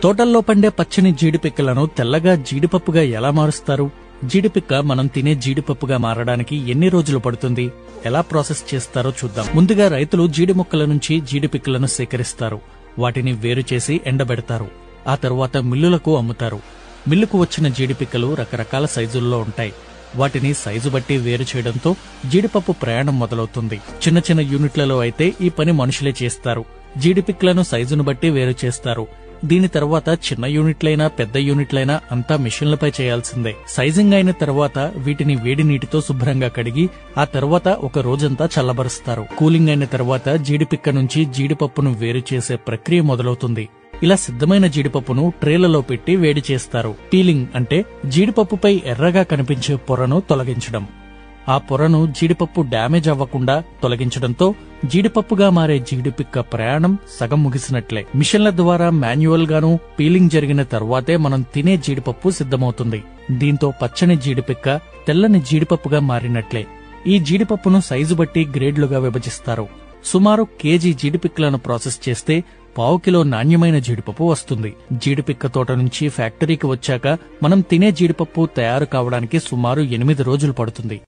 తోటల్లో పండే పచ్చని జీడిపిక్కలను తెల్లగా జీడిపప్పుగా ఎలా మారుస్తారు? జీడిపిక్క మనం తినే జీడిపప్పుగా మారడానికి ఎన్ని రోజులు పడుతుంది? ఎలా ప్రాసెస్ చేస్తారో చూద్దాం. ముందుగా రైతులు జీడి మొక్కల నుంచి జీడిపిక్కలను సేకరిస్తారు. వాటిని వేరు చేసి ఎండబెడతారు. ఆ తరువాత మిల్లులకు అమ్ముతారు. మిల్లుకు వచ్చిన జీడిపిక్కలు రకరకాల సైజుల్లో ఉంటాయి. వాటిని సైజు బట్టి వేరు చేయడంతో జీడిపప్పు ప్రయాణం మొదలవుతుంది. చిన్న చిన్న యూనిట్లలో అయితే ఈ పని మనుషులే చేస్తారు. జీడిపిక్కలను సైజును బట్టి వేరు చేస్తారు. దీని తర్వాత చిన్న యూనిట్లైనా పెద్ద యూనిట్లైనా అంతా మిషన్లపై చేయాల్సిందే. సైజింగ్ అయిన తర్వాత వీటిని వేడి నీటితో శుభ్రంగా కడిగి ఆ తర్వాత ఒక రోజంతా చల్లబరుస్తారు. కూలింగ్ అయిన తర్వాత జీడిపిక్క నుంచి జీడిపప్పును వేరు చేసే ప్రక్రియ మొదలవుతుంది. ఇలా సిద్ధమైన జీడిపప్పును ట్రేలలో పెట్టి వేడి చేస్తారు. పీలింగ్ అంటే జీడిపప్పుపై ఎర్రగా కనిపించే పొరను తొలగించడం. ఆ పొరను జీడిపప్పు డ్యామేజ్ అవ్వకుండా తొలగించడంతో జీడిపప్పుగా మారే జీడిపిక్క ప్రయాణం సగం ముగిసినట్లే. మిషన్ల ద్వారా మాన్యువల్ గాను పీలింగ్ జరిగిన తర్వాతే మనం తినే జీడిపప్పు సిద్ధమవుతుంది. దీంతో పచ్చని జీడిపిక్క తెల్లని జీడిపప్పుగా మారినట్లే. ఈ జీడిపప్పును సైజు బట్టి గ్రేడ్లుగా విభజిస్తారు. సుమారు కేజీ జీడిపిక్కలను ప్రాసెస్ చేస్తే 1/2 కిలో నాణ్యమైన జీడిపప్పు వస్తుంది. జీడిపిక్క తోట నుంచి ఫ్యాక్టరీకి వచ్చాక మనం తినే జీడిపప్పు తయారు కావడానికి సుమారు 8 రోజులు పడుతుంది.